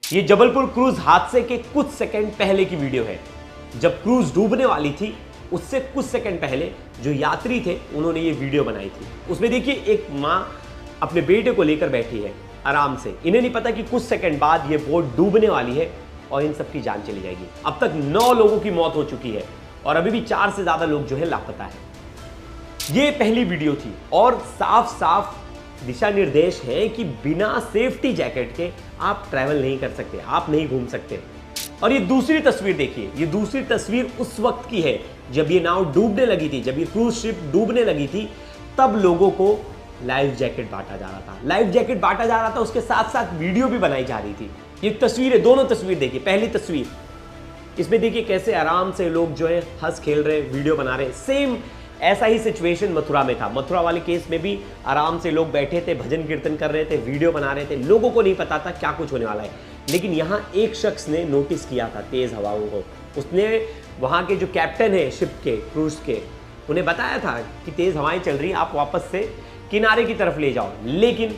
ये जबलपुर क्रूज हादसे के कुछ सेकंड पहले की वीडियो है। जब क्रूज डूबने वाली थी उससे कुछ सेकंड पहले जो यात्री थे उन्होंने ये वीडियो बनाई थी। उसमें देखिए एक माँ अपने बेटे को लेकर बैठी है आराम से। इन्हें नहीं पता कि कुछ सेकंड बाद ये बोट डूबने वाली है और इन सबकी जान चली जाएगी। अब तक 9 लोगों की मौत हो चुकी है और अभी भी 4 से ज्यादा लोग जो है लापता है। ये पहली वीडियो थी और साफ साफ दिशा निर्देश है कि बिना सेफ्टी जैकेट के आप ट्रैवल नहीं कर सकते, आप नहीं घूम सकते। और ये दूसरी तस्वीर देखिए, ये दूसरी तस्वीर उस वक्त की है जब ये नाव डूबने लगी थी, जब ये क्रूज शिप डूबने लगी थी, तब लोगों को लाइफ जैकेट बांटा जा रहा था। लाइफ जैकेट बांटा जा रहा था, उसके साथ साथ वीडियो भी बनाई जा रही थी। ये तस्वीर है, दोनों तस्वीर देखिए। पहली तस्वीर इसमें देखिए कैसे आराम से लोग जो है हंस खेल रहे, वीडियो बना रहे। सेम ऐसा ही सिचुएशन मथुरा में था। मथुरा वाले केस में भी आराम से लोग बैठे थे, भजन कीर्तन कर रहे थे, वीडियो बना रहे थे। लोगों को नहीं पता था क्या कुछ होने वाला है, लेकिन यहाँ एक शख्स ने नोटिस किया था तेज हवाओं को। उसने वहाँ के जो कैप्टन है शिप के, क्रूज के, उन्हें बताया था कि तेज हवाएं चल रही हैं, आप वापस से किनारे की तरफ ले जाओ। लेकिन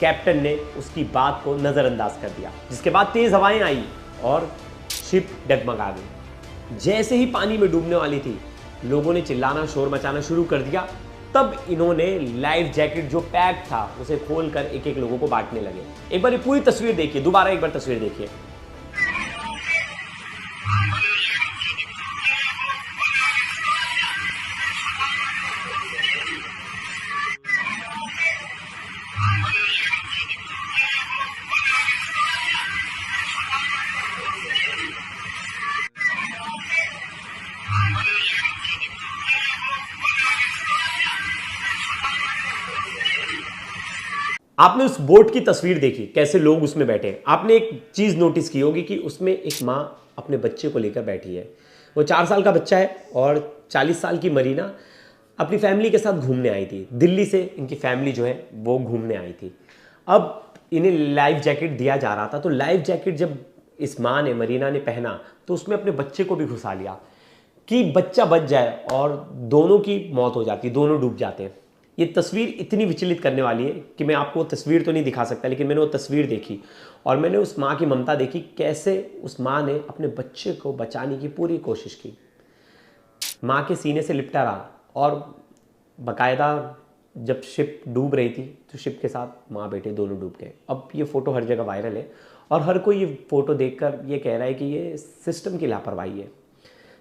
कैप्टन ने उसकी बात को नजरअंदाज कर दिया, जिसके बाद तेज हवाएं आई और शिप डगमगा गई। जैसे ही पानी में डूबने वाली थी, लोगों ने चिल्लाना, शोर मचाना शुरू कर दिया। तब इन्होंने लाइफ जैकेट जो पैक था उसे खोलकर एक एक लोगों को बांटने लगे। एक बार ये पूरी तस्वीर देखिए, दोबारा एक बार तस्वीर देखिए। आपने उस बोट की तस्वीर देखी, कैसे लोग उसमें बैठे। आपने एक चीज नोटिस की होगी कि उसमें एक माँ अपने बच्चे को लेकर बैठी है। वो 4 साल का बच्चा है और 40 साल की मरीना अपनी फैमिली के साथ घूमने आई थी। दिल्ली से इनकी फैमिली जो है वो घूमने आई थी। अब इन्हें लाइफ जैकेट दिया जा रहा था, तो लाइफ जैकेट जब इस माँ ने, मरीना ने पहना, तो उसमें अपने बच्चे को भी घुसा लिया कि बच्चा बच जाए, और दोनों की मौत हो जाती, दोनों डूब जाते हैं। ये तस्वीर इतनी विचलित करने वाली है कि मैं आपको तस्वीर तो नहीं दिखा सकता, लेकिन मैंने वो तस्वीर देखी और मैंने उस माँ की ममता देखी, कैसे उस माँ ने अपने बच्चे को बचाने की पूरी कोशिश की। माँ के सीने से लिपटा रहा और बाकायदा जब शिप डूब रही थी तो शिप के साथ माँ बेटे दोनों डूब गए। अब ये फ़ोटो हर जगह वायरल है और हर कोई ये फ़ोटो देखकर ये कह रहा है कि ये सिस्टम की लापरवाही है,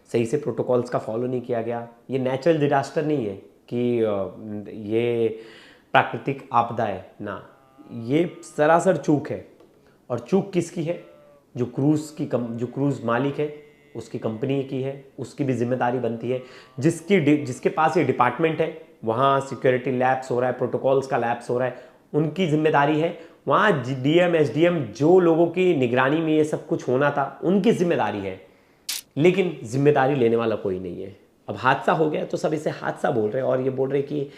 सही से प्रोटोकॉल्स का फॉलो नहीं किया गया। ये नेचुरल डिजास्टर नहीं है कि ये प्राकृतिक आपदा है ना, ये सरासर चूक है। और चूक किसकी है? जो क्रूज़ मालिक है उसकी कंपनी की है, उसकी भी जिम्मेदारी बनती है। जिसके पास ये डिपार्टमेंट है, वहाँ सिक्योरिटी लैप्स हो रहा है, प्रोटोकॉल्स का लैप्स हो रहा है, उनकी जिम्मेदारी है। वहाँ डीएम एसडीएम जो लोगों की निगरानी में ये सब कुछ होना था उनकी जिम्मेदारी है, लेकिन जिम्मेदारी लेने वाला कोई नहीं है। अब हादसा हो गया तो सब इसे हादसा बोल रहे हैं और ये बोल रहे कि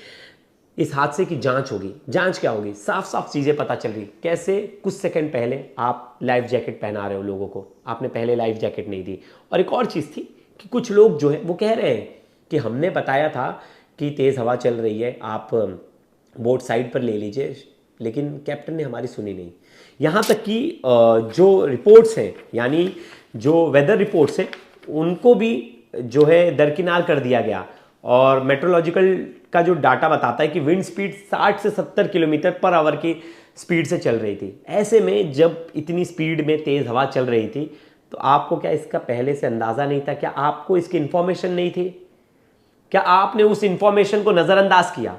इस हादसे की जांच होगी। जांच क्या होगी? साफ साफ चीज़ें पता चल रही, कैसे कुछ सेकंड पहले आप लाइफ जैकेट पहना रहे हो लोगों को, आपने पहले लाइफ जैकेट नहीं दी। और एक और चीज़ थी कि कुछ लोग जो है वो कह रहे हैं कि हमने बताया था कि तेज़ हवा चल रही है, आप बोट साइड पर ले लीजिए, लेकिन कैप्टन ने हमारी सुनी नहीं। यहाँ तक कि जो रिपोर्ट्स हैं, यानी जो वेदर रिपोर्ट्स हैं, उनको भी जो है दरकिनार कर दिया गया। और मेट्रोलॉजिकल का जो डाटा बताता है कि विंड स्पीड 60 से 70 किलोमीटर पर आवर की स्पीड से चल रही थी। ऐसे में जब इतनी स्पीड में तेज़ हवा चल रही थी तो आपको क्या इसका पहले से अंदाज़ा नहीं था? क्या आपको इसकी इन्फॉर्मेशन नहीं थी? क्या आपने उस इन्फॉर्मेशन को नज़रअंदाज किया?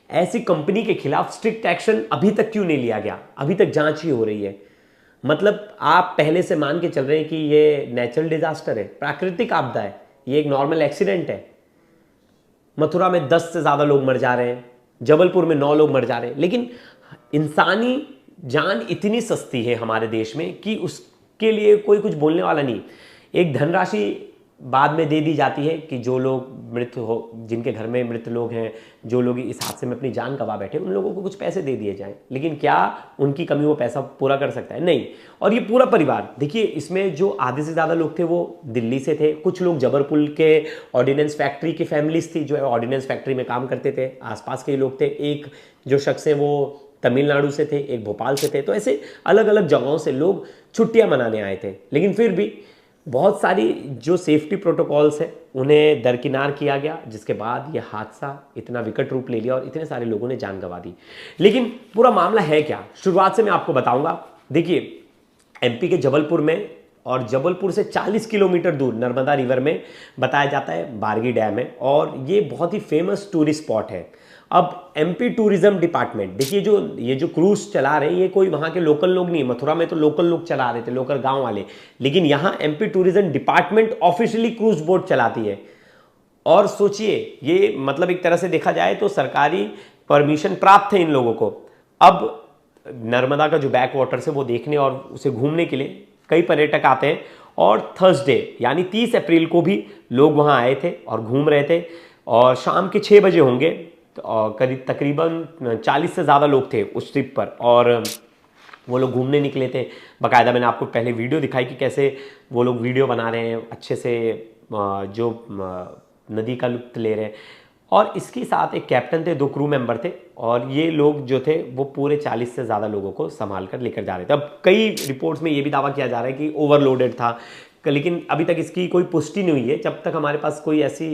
ऐसी कंपनी के खिलाफ स्ट्रिक्ट एक्शन अभी तक क्यों नहीं लिया गया? अभी तक जांच ही हो रही है। मतलब आप पहले से मान के चल रहे हैं कि ये नेचुरल डिजास्टर है, प्राकृतिक आपदा है, ये एक नॉर्मल एक्सीडेंट है। मथुरा में 10 से ज़्यादा लोग मर जा रहे हैं, जबलपुर में 9 लोग मर जा रहे हैं, लेकिन इंसानी जान इतनी सस्ती है हमारे देश में कि उसके लिए कोई कुछ बोलने वाला नहीं। एक धनराशि बाद में दे दी जाती है कि जो लोग मृत हो, जिनके घर में मृत लोग हैं, जो लोग इस हादसे में अपनी जान गंवा बैठे, उन लोगों को कुछ पैसे दे दिए जाएं। लेकिन क्या उनकी कमी वो पैसा पूरा कर सकता है? नहीं। और ये पूरा परिवार देखिए, इसमें जो आधे से ज़्यादा लोग थे वो दिल्ली से थे, कुछ लोग जबलपुर के ऑर्डिनेंस फैक्ट्री की फैमिलीज थी, जो है ऑर्डिनेंस फैक्ट्री में काम करते थे, आसपास के लोग थे। एक जो शख्स है वो तमिलनाडु से थे, एक भोपाल से थे। तो ऐसे अलग अलग जगहों से लोग छुट्टियां मनाने आए थे, लेकिन फिर भी बहुत सारी जो सेफ्टी प्रोटोकॉल्स है उन्हें दरकिनार किया गया, जिसके बाद ये हादसा इतना विकट रूप ले लिया और इतने सारे लोगों ने जान गंवा दी। लेकिन पूरा मामला है क्या, शुरुआत से मैं आपको बताऊंगा। देखिए, एमपी के जबलपुर में, और जबलपुर से 40 किलोमीटर दूर नर्मदा रिवर में बताया जाता है बारगी डैम है, और ये बहुत ही फेमस टूरिस्ट स्पॉट है। अब एमपी टूरिज्म डिपार्टमेंट, देखिए ये जो क्रूज चला रहे हैं ये कोई वहाँ के लोकल लोग नहीं, मथुरा में तो लोकल लोग चला रहे थे, लोकल गांव वाले, लेकिन यहाँ MP tourism department officially cruise boat चलाती है। और सोचिए, ये मतलब एक तरह से देखा जाए तो सरकारी परमिशन प्राप्त है इन लोगों को। अब नर्मदा का जो बैक वाटर्स है वो देखने और उसे घूमने के लिए कई पर्यटक आते हैं, और थर्सडे यानी 30 अप्रैल को भी लोग वहाँ आए थे और घूम रहे थे, और शाम के 6 बजे होंगे, और करीब तकरीबन 40 से ज़्यादा लोग थे उस ट्रिप पर, और वो लोग घूमने निकले थे। बाकायदा मैंने आपको पहले वीडियो दिखाई कि कैसे वो लोग वीडियो बना रहे हैं, अच्छे से जो नदी का लुत्फ ले रहे हैं। और इसके साथ एक कैप्टन थे, 2 क्रू मेंबर थे, और ये लोग जो थे वो पूरे 40 से ज़्यादा लोगों को संभाल कर लेकर जा रहे थे। अब कई रिपोर्ट्स में ये भी दावा किया जा रहा है कि ओवरलोडेड था, लेकिन अभी तक इसकी कोई पुष्टि नहीं हुई है। जब तक हमारे पास कोई ऐसी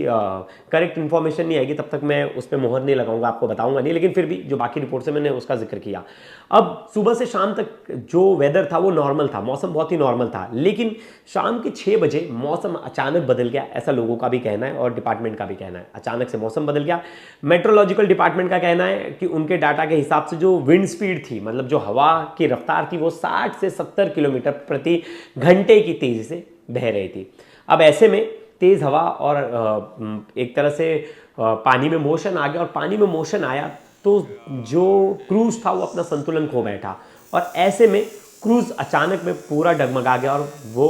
करेक्ट इन्फॉर्मेशन नहीं आएगी तब तक मैं उस पर मोहर नहीं लगाऊंगा, आपको बताऊंगा नहीं। लेकिन फिर भी जो बाकी रिपोर्ट से मैंने उसका जिक्र किया। अब सुबह से शाम तक जो वेदर था वो नॉर्मल था, मौसम बहुत ही नॉर्मल था, लेकिन शाम के 6 बजे मौसम अचानक बदल गया, ऐसा लोगों का भी कहना है और डिपार्टमेंट का भी कहना है। अचानक से मौसम बदल गया। मेट्रोलॉजिकल डिपार्टमेंट का कहना है कि उनके डाटा के हिसाब से जो विंड स्पीड थी, मतलब जो हवा की रफ्तार थी, वो 60 से 70 किलोमीटर प्रति घंटे की तेजी से बह रही थी। अब ऐसे में तेज हवा और एक तरह से पानी में मोशन आ गया, और पानी में मोशन आया तो जो क्रूज था वो अपना संतुलन खो बैठा, और ऐसे में क्रूज अचानक में पूरा डगमगा गया और वो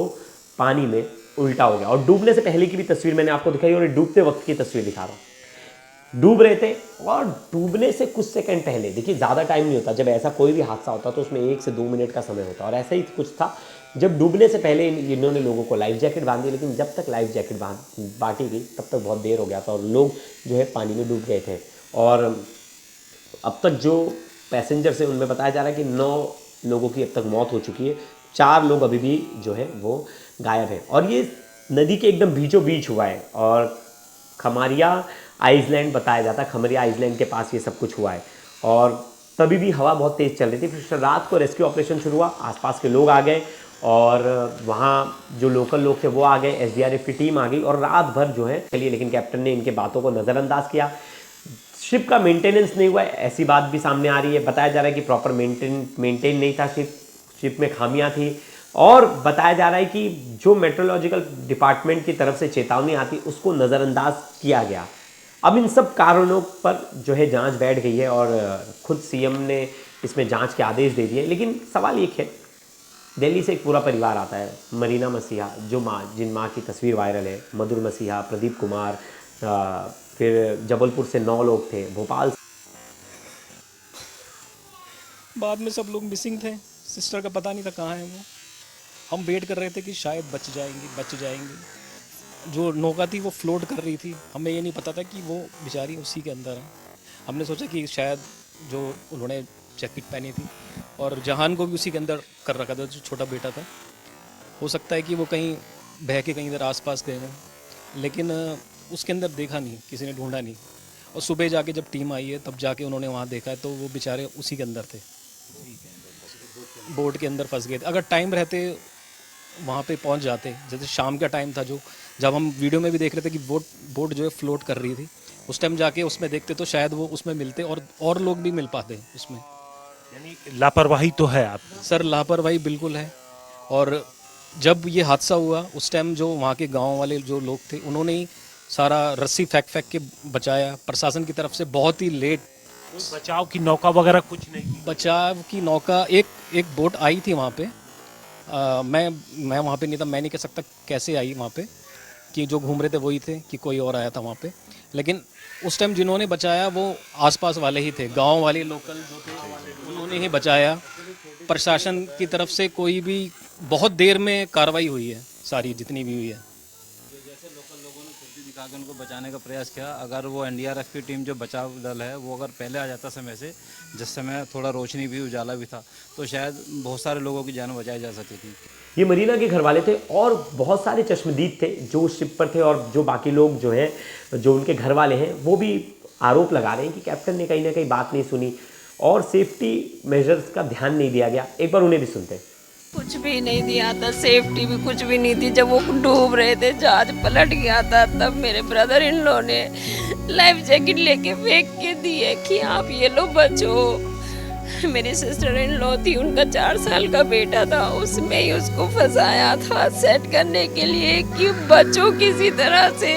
पानी में उल्टा हो गया। और डूबने से पहले की भी तस्वीर मैंने आपको दिखाई, और डूबते वक्त की तस्वीर दिखा रहा हूँ। डूब रहे थे, और डूबने से कुछ सेकंड पहले, देखिए ज़्यादा टाइम नहीं होता जब ऐसा कोई भी हादसा होता तो उसमें 1 से 2 मिनट का समय होता, और ऐसा ही कुछ था। जब डूबने से पहले इन्होंने लोगों को लाइफ जैकेट बांधी, लेकिन जब तक लाइफ जैकेट बांटी गई तब तक बहुत देर हो गया था, और लोग जो है पानी में डूब गए थे। और अब तक जो पैसेंजर्स हैं उनमें बताया जा रहा है कि 9 लोगों की अब तक मौत हो चुकी है, 4 लोग अभी भी जो है वो गायब हैं। और ये नदी के एकदम बीचों बीच हुआ है, और खमारिया आइसलैंड बताया जाता है, खमरिया आइसलैंड के पास ये सब कुछ हुआ है। और तभी भी हवा बहुत तेज़ चल रही थी। फिर रात को रेस्क्यू ऑपरेशन शुरू हुआ, आसपास के लोग आ गए, और वहाँ जो लोकल लोग थे वो आ गए, एसडीआरएफ की टीम आ गई, और रात भर जो है चलिए, लेकिन कैप्टन ने इनके बातों को नज़रअंदाज किया। शिप का मेंटेनेंस नहीं हुआ, ऐसी बात भी सामने आ रही है। बताया जा रहा है कि प्रॉपर मेंटेन नहीं था शिप में खामियां थी, और बताया जा रहा है कि जो मेट्रोलॉजिकल डिपार्टमेंट की तरफ से चेतावनी आती उसको नज़रअंदाज किया गया। अब इन सब कारणों पर जो है जांच बैठ गई है, और खुद सीएम ने इसमें जांच के आदेश दे दिए। लेकिन सवाल एक है, दिल्ली से एक पूरा परिवार आता है, मरीना मसीहा, जो जिन माँ की तस्वीर वायरल है, मधुर मसीहा, प्रदीप कुमार, फिर जबलपुर से 9 लोग थे, भोपाल। बाद में सब लोग मिसिंग थे, सिस्टर का पता नहीं था कहाँ है वो। हम वेट कर रहे थे कि शायद बच जाएंगी। जो नौका थी वो फ्लोट कर रही थी, हमें ये नहीं पता था कि वो बेचारी उसी के अंदर है। हमने सोचा कि शायद जो उन्होंने जैकेट पहनी थी, और जहान को भी उसी के अंदर कर रखा था, जो छोटा बेटा था, हो सकता है कि वो कहीं बह के कहीं इधर आसपास गए हों, लेकिन उसके अंदर देखा नहीं, किसी ने ढूंढा नहीं। और सुबह जाके जब टीम आई है तब जाके उन्होंने वहाँ देखा है, तो वो बेचारे उसी के अंदर थे, बोट के अंदर फंस गए थे। अगर टाइम रहते वहाँ पे पहुँच जाते, जैसे शाम का टाइम था, जो जब हम वीडियो में भी देख रहे थे कि बोट जो है फ्लोट कर रही थी, उस टाइम जाके उसमें देखते तो शायद वो उसमें मिलते, और लोग भी मिल पाते उसमें। यानी लापरवाही तो है आप सर, लापरवाही बिल्कुल है। और जब ये हादसा हुआ उस टाइम जो वहाँ के गांव वाले जो लोग थे, उन्होंने ही सारा रस्सी फेंक के बचाया। प्रशासन की तरफ से बहुत ही लेट, बचाव की नौका वगैरह कुछ नहीं की। बचाव की नौका, एक बोट आई थी वहाँ पे। मैं वहाँ पे नहीं था, मैं नहीं कह सकता कैसे आई वहाँ पे, कि जो घूम रहे थे वही थे कि कोई और आया था वहाँ पे। लेकिन उस टाइम जिन्होंने बचाया वो आसपास वाले ही थे, गांव वाले लोकल जो थे, उन्होंने ही बचाया। प्रशासन की तरफ से कोई भी, बहुत देर में कार्रवाई हुई है, सारी जितनी भी हुई है। नज़दीक आके उनको बचाने का प्रयास किया। अगर वो एनडीआरएफ की टीम जो बचाव दल है वो अगर पहले आ जाता समय से, जिस समय थोड़ा रोशनी भी उजाला भी था, तो शायद बहुत सारे लोगों की जान बचाई जा सकती थी। ये मरीना के घर वाले थे और बहुत सारे चश्मदीद थे जो उस शिप पर थे, और जो बाकी लोग जो हैं, जो उनके घर वाले हैं, वो भी आरोप लगा रहे हैं कि कैप्टन ने कहीं ना कहीं बात नहीं सुनी और सेफ्टी मेजर्स का ध्यान नहीं दिया गया। एक बार उन्हें भी सुनते हैं। कुछ भी नहीं दिया था, सेफ्टी भी कुछ भी नहीं थी। जब वो डूब रहे थे, जहाज पलट गया था, तब मेरे ब्रदर इन लॉ ने लाइफ जैकेट लेके फेंक के दिए कि आप ये लो बचो। मेरी सिस्टर इन लॉ थी, उनका 4 साल का बेटा था, उसमें ही उसको फंसाया था सेट करने के लिए कि बचो किसी तरह से।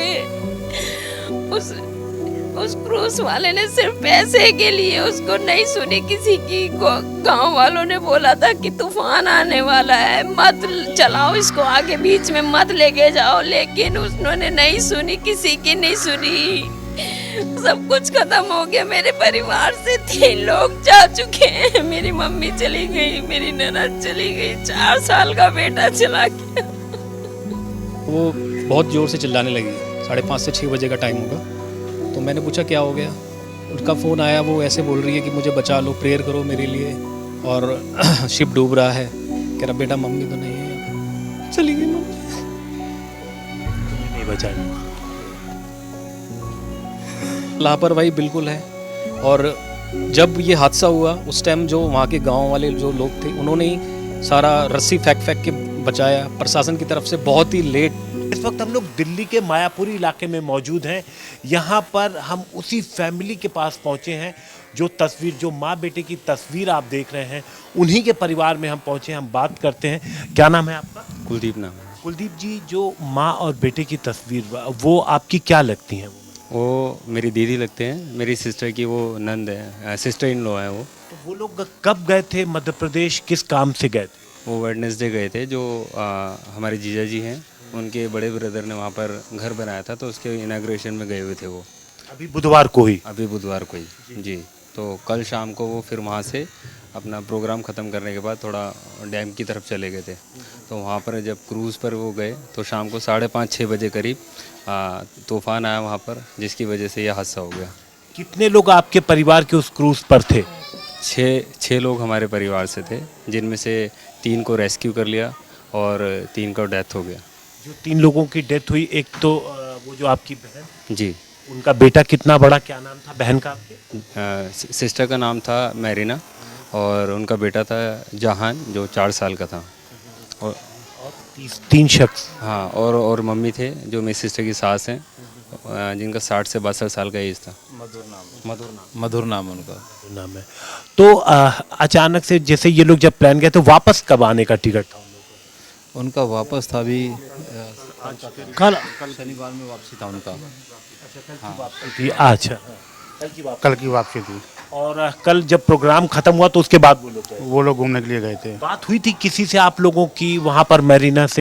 उस क्रूज वाले ने सिर्फ पैसे के लिए उसको नहीं सुनी किसी की। गांव वालों ने बोला था कि तूफान आने वाला है, मत चलाओ इसको आगे, बीच में मत लेके जाओ, लेकिन उन्होंने नहीं सुनी, किसी की नहीं सुनी। सब कुछ खत्म हो गया। मेरे परिवार से 3 लोग जा चुके हैं। मेरी मम्मी चली गई, मेरी ननद चली गई, 4 साल का बेटा चला गया। वो बहुत ज़ोर से चिल्लाने लगी। 5:30 से 6 बजे का टाइम होगा। तो मैंने पूछा क्या हो गया। उनका फ़ोन आया, वो ऐसे बोल रही है कि मुझे बचा लो, प्रेयर करो मेरे लिए, और शिप डूब रहा है। कह रहा बेटा मम्मी तो नहीं है, चली गई मम्मी। नहीं बचाई। लापरवाही बिल्कुल है। और जब ये हादसा हुआ उस टाइम जो वहाँ के गांव वाले जो लोग थे, उन्होंने ही सारा रस्सी फेंक के बचाया। प्रशासन की तरफ से बहुत ही लेट। इस वक्त हम लोग दिल्ली के मायापुरी इलाके में मौजूद हैं। यहाँ पर हम उसी फैमिली के पास पहुँचे हैं जो माँ बेटे की तस्वीर आप देख रहे हैं, उन्हीं के परिवार में हम पहुँचे। हम बात करते हैं। क्या नाम है आपका? कुलदीप नाम है। कुलदीप जी, जो माँ और बेटे की तस्वीर, वो आपकी क्या लगती हैं? वो मेरी दीदी लगते हैं, मेरी सिस्टर की वो नंद है, सिस्टर इन लॉ है वो। तो वो लोग कब गए थे मध्य प्रदेश, किस काम से गए थे? वो वेडनेसडे गए थे। जो हमारे जीजा जी हैं, उनके बड़े ब्रदर ने वहाँ पर घर बनाया था, तो उसके इनाग्रेशन में गए हुए थे वो। अभी बुधवार को ही? अभी बुधवार को ही जी। तो कल शाम को वो फिर वहाँ से अपना प्रोग्राम ख़त्म करने के बाद थोड़ा डैम की तरफ चले गए थे। तो वहाँ पर जब क्रूज़ पर वो गए तो शाम को 5:30-6 बजे करीब तूफ़ान आया वहाँ पर, जिसकी वजह से यह हादसा हो गया। कितने लोग आपके परिवार के उस क्रूज पर थे? 6 लोग हमारे परिवार से थे, जिनमें से 3 को रेस्क्यू कर लिया और 3 का डेथ हो गया। जो 3 लोगों की डेथ हुई, एक तो वो जो आपकी बहन, जी। उनका बेटा कितना बड़ा, क्या नाम था बहन का आपके? सिस्टर का नाम था मैरिना और उनका बेटा था जहान, जो 4 साल का था। और 3 शख्स? हाँ, और मम्मी थे जो मेरी सिस्टर की सास हैं, जिनका 60 से 62 साल का एज था। मधुर नाम उनका नाम है। तो अचानक से जैसे ये लोग जब प्लान गए तो वापस कब आने का टिकट था? उनका वापस था अभी कल शनिवार में वापसी था उनका। अच्छा, कल की वापसी थी। और कल जब प्रोग्राम खत्म हुआ तो उसके बाद वो लोग गए? वो लोग घूमने के लिए गए थे। बात हुई थी किसी से आप लोगों की वहाँ पर मैरीना से?